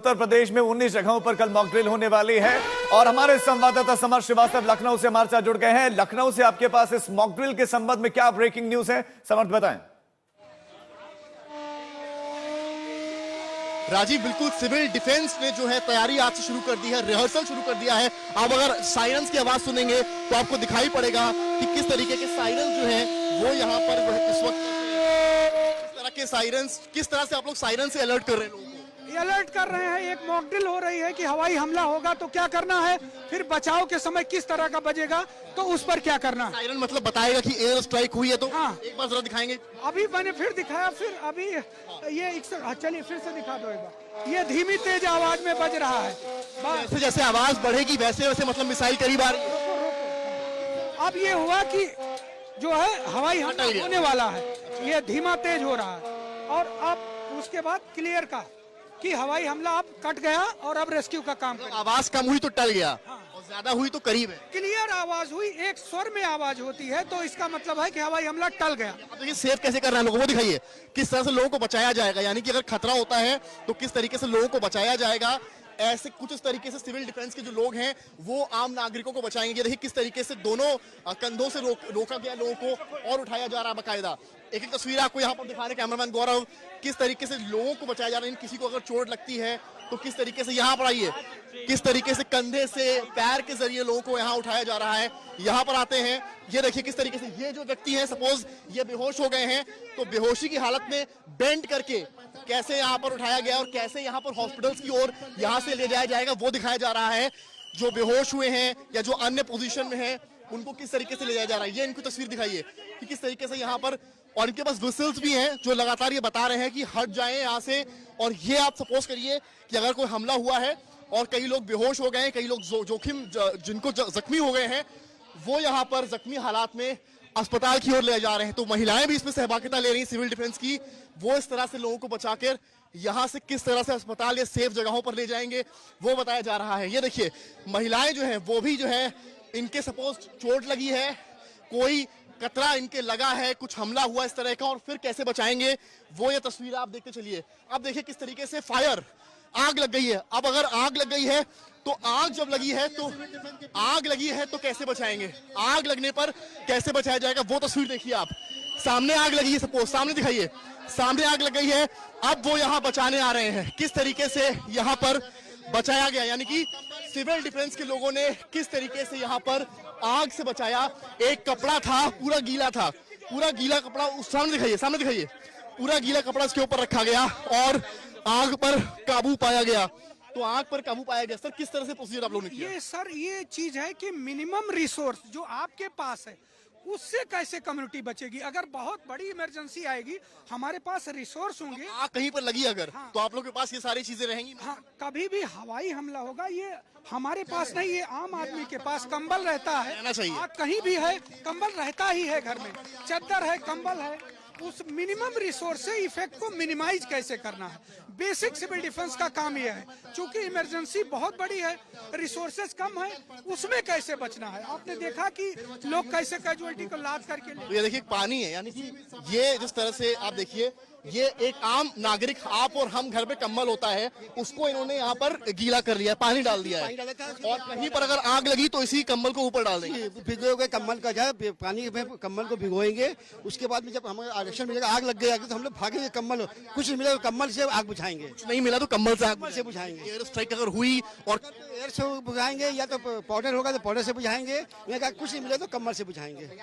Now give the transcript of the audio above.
उत्तर प्रदेश में 19 जगहों पर कल मॉक ड्रिल होने वाली है और हमारे संवाददाता समर श्रीवास्तव लखनऊ से हमारे साथ जुड़ गए हैं। लखनऊ से आपके पास इस मॉक ड्रिल के संबंध में क्या ब्रेकिंग न्यूज है, समर्थ बताएं। राजीव, बिल्कुल सिविल डिफेंस ने जो है तैयारी आज से शुरू कर दी है, रिहर्सल शुरू कर दिया है। आप अगर साइरन्स की आवाज सुनेंगे तो आपको दिखाई पड़ेगा कि किस तरीके के साइरन्स जो है वो यहाँ पर इस वक्त किस तरह के साइरन्स, किस तरह से आप लोग साइरन से अलर्ट कर रहे हैं लोगों को? अलर्ट कर रहे हैं। एक मॉक ड्रिल हो रही है कि हवाई हमला होगा तो क्या करना है, फिर बचाव के समय किस तरह का बजेगा तो उस पर क्या करना है। साइरन मतलब बताएगा कि एयर स्ट्राइक हुई है तो हाँ। एक बार जरा दिखाएंगे। अभी मैंने फिर दिखाया, फिर अभी ये चलिए फिर से दिखा दो एक बार। ये धीमी तेज आवाज में बज रहा है। जैसे जैसे आवाज बढ़ेगी वैसे वैसे मतलब मिसाइल करीब आ रही है। अब ये हुआ कि जो है हवाई हमला होने वाला है, ये धीमा तेज हो रहा है और अब उसके बाद क्लियर का कि हवाई हमला अब कट गया और अब रेस्क्यू का काम करें। आवाज कम हुई तो टल गया और ज्यादा हुई तो करीब है। क्लियर आवाज हुई, एक स्वर में आवाज होती है तो इसका मतलब है कि हवाई हमला टल गया। अब देखिए सेफ कैसे करना है लोगों को दिखाइए, किस तरह से लोगों को बचाया जाएगा, यानी कि अगर खतरा होता है तो किस तरीके से लोगों को बचाया जाएगा। ऐसे कुछ इस तरीके से सिविल डिफेंस के जो लोग हैं वो आम नागरिकों को बचाएंगे। देखिए किस तरीके से दोनों कंधों से रोका गया लोगों को और उठाया जा रहा है बकायदा। एक एक तस्वीर आपको यहाँ पर दिखा रहे कैमरामैन गौरव, किस तरीके से लोगों को बचाया जा रहा है। किसी को अगर चोट लगती है तो किस तरीके से यहाँ पर आइए, किस तरीके से कंधे से पैर के जरिए लोगों को यहाँ उठाया जा रहा है। यहाँ पर आते हैं, ये देखिए किस तरीके से ये जो व्यक्ति है सपोज ये बेहोश हो गए हैं तो बेहोशी की हालत में बेंड करके कैसे यहाँ पर उठाया गया और कैसे यहाँ पर हॉस्पिटल्स की ओर यहाँ से ले जाया जाएगा वो दिखाया जा रहा है। जो बेहोश हुए हैं या जो अन्य पोजीशन में है उनको किस तरीके से ले जाया जा रहा है, ये इनको तस्वीर दिखाइए कि किस तरीके से यहाँ पर, और इनके पास विसल्स भी हैं जो लगातार ये बता रहे हैं कि हट जाएं यहाँ से। और ये आप सपोज करिए कि अगर कोई हमला हुआ है और कई लोग बेहोश हो गए हैं, कई लोग जोखिम जिनको जख्मी हो गए हैं वो यहाँ पर जख्मी हालात में अस्पताल की ओर ले जा रहे हैं। तो महिलाएं भी इसमें सहभागिता ले रही हैं सिविल डिफेंस की, वो इस तरह से लोगों को बचाकर यहाँ से किस तरह से अस्पताल या सेफ जगहों पर ले जाएंगे वो बताया जा रहा है। ये देखिए महिलाएं जो है वो भी जो है, इनके सपोज चोट लगी है, कोई कतरा इनके लगा है, कुछ हमला हुआ इस तरह का, और फिर कैसे बचाएंगे वो ये तस्वीर आप देखते चलिए। अब देखिए किस तरीके से फायर, आग लग गई है। अब अगर आग लग गई है तो आग जब लगी है तो आग लगी है तो कैसे बचाएंगे, आग लगने पर कैसे बचाया जाएगा वो तस्वीर देखिए आप। सामने आग लगी है, सपोज सामने दिखाइए, सामने आग लग गई है, अब वो यहाँ बचाने आ रहे हैं। किस तरीके से यहाँ पर बचाया गया, यानी कि सिविल डिफेंस के लोगों ने किस तरीके से यहाँ पर आग से बचाया। एक कपड़ा था पूरा गीला था, पूरा गीला कपड़ा उस सामने दिखाइए, सामने दिखाइए, पूरा गीला कपड़ा इसके ऊपर रखा गया और आग पर काबू पाया गया। तो आग पर काबू पाया गया। सर किस तरह से प्रोसीजर आप लोगों ने किया? ये सर ये चीज है कि मिनिमम रिसोर्स जो आपके पास है उससे कैसे कम्युनिटी बचेगी। अगर बहुत बड़ी इमरजेंसी आएगी, हमारे पास रिसोर्स होंगे। आग कहीं पर लगी अगर तो आप लोगों के पास ये सारी चीजें रहेंगी। हाँ, कभी भी हवाई हमला होगा, ये हमारे पास नहीं, ये आम आदमी के पास कंबल रहता है। आग कहीं भी है कंबल रहता ही है, घर में चद्दर है, कंबल है। उस मिनिमम रिसोर्स से इफेक्ट को मिनिमाइज कैसे करना है, बेसिक सिविल डिफेंस का काम यह है। क्योंकि इमरजेंसी बहुत बड़ी है, रिसोर्सेज कम है, उसमें कैसे बचना है। आपने देखा कि लोग कैसे कैजुअलिटी को लाद करके तो ये देखिए पानी है, यानी कि ये जिस तरह से आप देखिए, ये एक आम नागरिक, आप और हम घर पे कंबल होता है उसको इन्होंने यहाँ पर गीला कर लिया, पानी डाल दिया है, और कहीं पर अगर आग लगी तो इसी कंबल को ऊपर डाल देंगे। भिगोगे कंबल का जाए, पानी में कंबल को भिगोएंगे, उसके बाद में जब हमें आरक्षण मिलेगा, आग लग गई तो हम लोग भागेंगे, कंबल कुछ नहीं मिलेगा कंबल से आग बुझाएंगे, कुछ नहीं मिला तो कंबल से बुझाएंगे। एयर स्ट्राइक अगर हुई और एयर से बुझाएंगे या तो पाउडर होगा तो पाउडर से बुझाएंगे, कुछ नहीं मिला तो कंबल से बुझाएंगे।